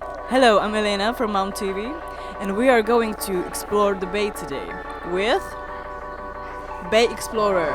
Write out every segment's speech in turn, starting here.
Hello, I'm Elena from Mount TV, and we are going to explore the bay today with Bay Explorer.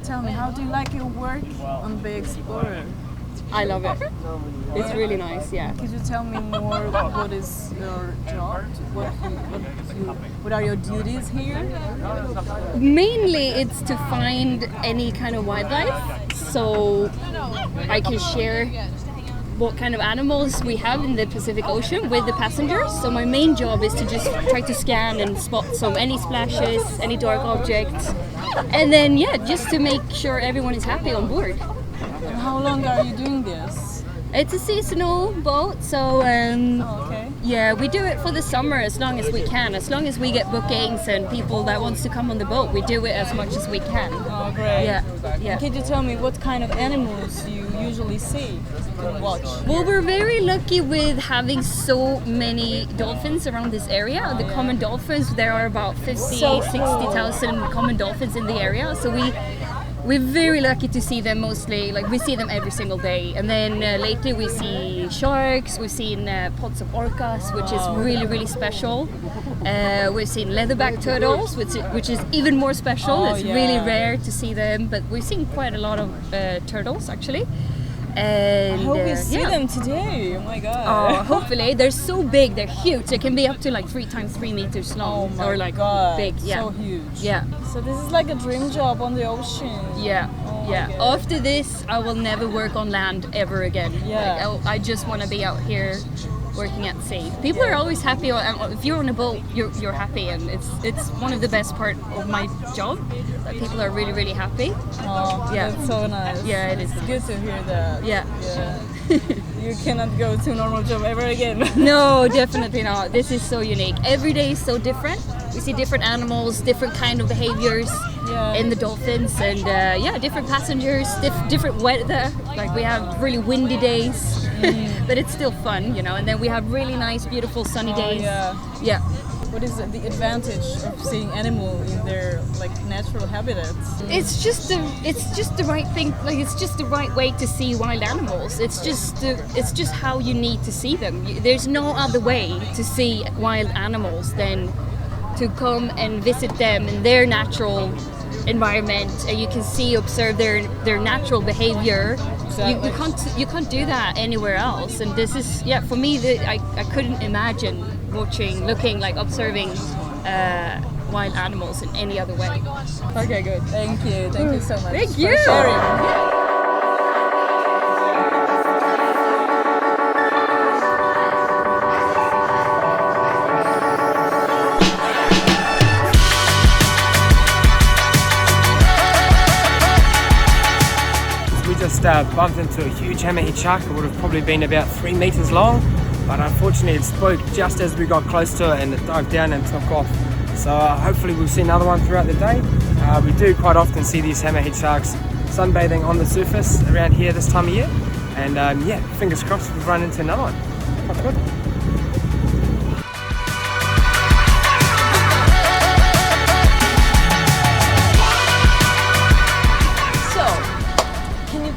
Tell me, how do you like your work on Bay Explorer? I love it. It's really nice, yeah. Could you tell me more what is your job? What are your duties here? Mainly it's to find any kind of wildlife, so I can share what kind of animals we have in the Pacific Ocean with the passengers. So my main job is to just try to scan and spot any splashes, any dark objects, and then just to make sure everyone is happy on board. And how long are you doing this? It's a seasonal boat, so Okay. yeah, we do it for the summer as long as we can. As long as we get bookings and people that wants to come on the boat, we do it as much as we can. Oh, great. Yeah. Could you tell me what kind of animals you usually see and watch? Well, we're very lucky with having so many dolphins around this area. The common dolphins, there are about 50, So 60,000 common dolphins in the area. So we're very lucky to see them mostly, like we see them every single day. And then lately we see sharks, we've seen pods of orcas, which is really, really special. We've seen leatherback turtles, which is even more special. It's really rare to see them, but we've seen quite a lot of turtles actually. And I hope we see them today. Oh my god. Oh, hopefully. They're so big, they're huge. They can be up to like 3 times 3 meters long. Oh my or like god. big. Yeah. So huge. Yeah. So this is like a dream job on the ocean. Yeah. Oh yeah. my God. After this, I will never work on land ever again. Yeah. Like, I just want to be out here working at sea. People are always happy. If you're on a boat, you're happy, and it's one of the best part of my job. That people are really, really happy. Oh, Yeah. that's so nice. Yeah, it is. It's good to hear that. Yeah. You cannot go to a normal job ever again. No, definitely not. This is so unique. Every day is so different. We see different animals, different kind of behaviors in the dolphins, and different passengers, different weather. Like we have really windy days, but it's still fun, you know. And then we have really nice, beautiful sunny days. Yeah. Yeah. What is the advantage of seeing animal in their like natural habitats? It's just the right thing. Like it's just the right way to see wild animals. It's just how you need to see them. There's no other way to see wild animals than to come and visit them in their natural environment, and you can observe their natural behavior. Exactly. You can't do that anywhere else. And this is for me. I couldn't imagine looking like observing wild animals in any other way. Okay, good. Thank you so much. Thank for you. sharing. Just bumped into a huge hammerhead shark. It would have probably been about 3 meters long, but unfortunately it spoke just as we got close to it and it dived down and took off. So hopefully we'll see another one throughout the day. We do quite often see these hammerhead sharks sunbathing on the surface around here this time of year, and yeah, fingers crossed we'll run into another one. Quite good.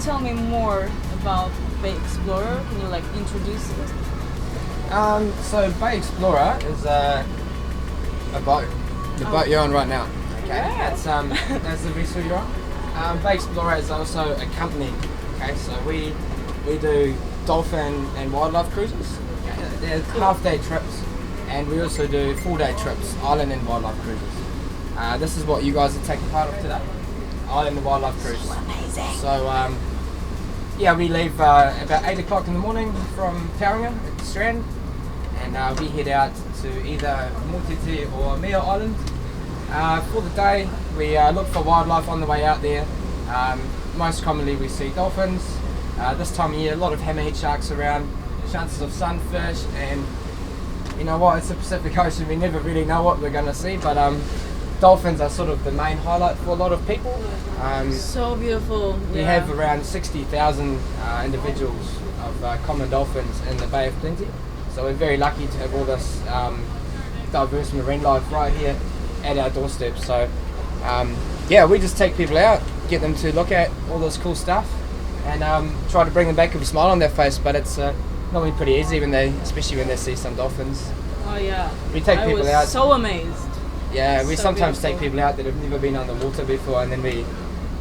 Tell me more about Bay Explorer. Can you like introduce it? So Bay Explorer is a boat. The boat you're on right now. Okay, Yeah. that's the vessel you're on. Bay Explorer is also a company. Okay, so we do dolphin and wildlife cruises. Okay, they're half-day trips, and we also do full-day trips, island and wildlife cruises. This is what you guys are taking part of today, island and wildlife cruise. Amazing. So yeah, we leave about 8 o'clock in the morning from Tauranga at the Strand, and we head out to either Motiti or Mea Island. For the day, we look for wildlife on the way out there. Most commonly we see dolphins. This time of year, a lot of hammerhead sharks around, chances of sunfish, and you know what, it's the Pacific Ocean, we never really know what we're going to see, but dolphins are sort of the main highlight for a lot of people. So beautiful. We have around 60,000 individuals of common dolphins in the Bay of Plenty, so we're very lucky to have all this diverse marine life right here at our doorstep. So yeah, we just take people out, get them to look at all this cool stuff, and try to bring them back with a smile on their face. But it's normally pretty easy especially when they see some dolphins. Oh yeah. We take people was out. So amazed. Yeah, we So sometimes beautiful. take people out that have never been underwater before, and then we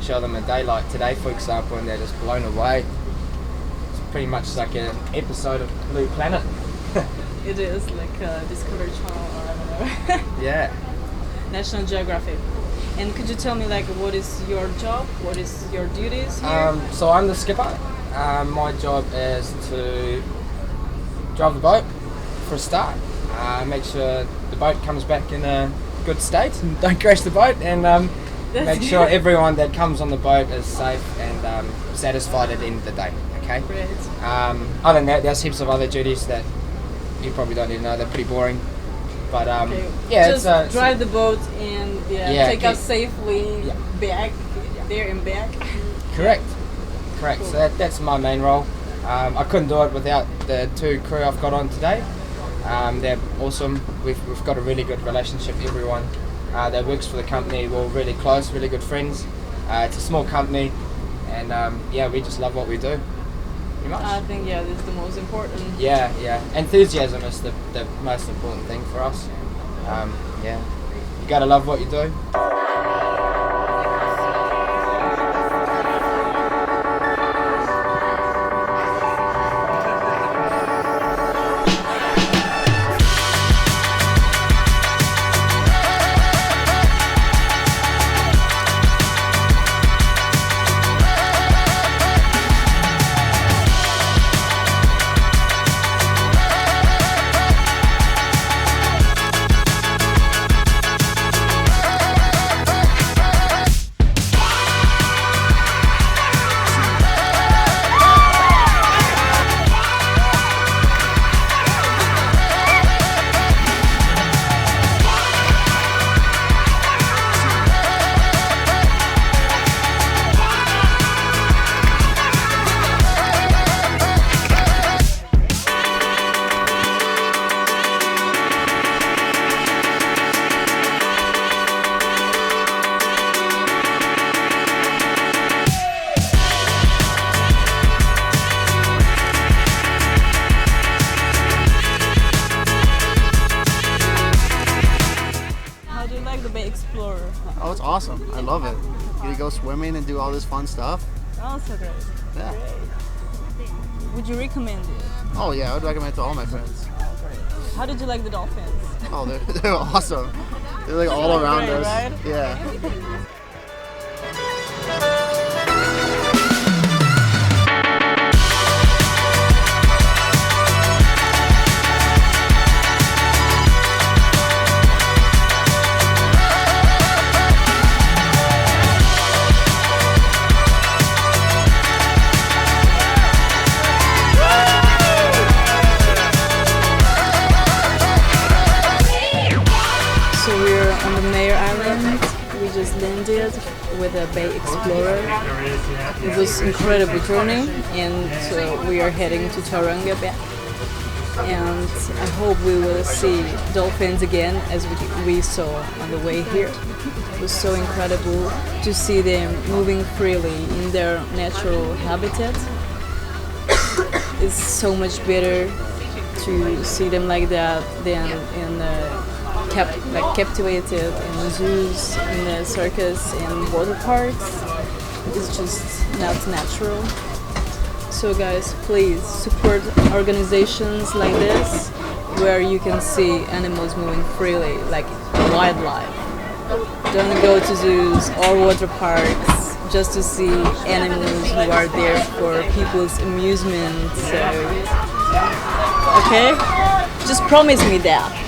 show them a day like today, for example, and they're just blown away. It's pretty much like an episode of Blue Planet. It is like a Discovery Channel or I don't know. Yeah. National Geographic. And could you tell me like what is your job? What is your duties here? So I'm the skipper. My job is to drive the boat for a start, make sure the boat comes back in a good state and don't crash the boat, and make sure good. everyone that comes on the boat is safe and satisfied at the end of the day. Okay. Great. Other than that, there's heaps of other duties that you probably don't even know. They're pretty boring, but Okay. yeah, Just it's drive the boat and take us safely back there and back. correct. Cool. So that's my main role. I couldn't do it without the two crew I've got on today. They're awesome. We've got a really good relationship. Everyone that works for the company, we're all really close, really good friends. It's a small company, and yeah, we just love what we do. Pretty much. I think this is the most important. Yeah. Enthusiasm is the most important thing for us. Yeah, you gotta love what you do. awesome. I love it. You go swimming and do all this fun stuff. Oh, so great. Yeah. Would you recommend it? Oh yeah, I would recommend it to all my friends. How did you like the dolphins? Oh, they're awesome. They're like all around great, us. right? Yeah. So we're on the Mayor Island. We just landed with a Bay Explorer. It was incredible journey, and we are heading to Tauranga back. And I hope we will see dolphins again, as we saw on the way here. It was so incredible to see them moving freely in their natural habitat. It's so much better to see them like that than in captivated in zoos, in the circus, and water parks. It's just not natural. So guys, please support organizations like this, where you can see animals moving freely, like wildlife. Don't go to zoos or water parks just to see animals who are there for people's amusement. So, okay? Just promise me that.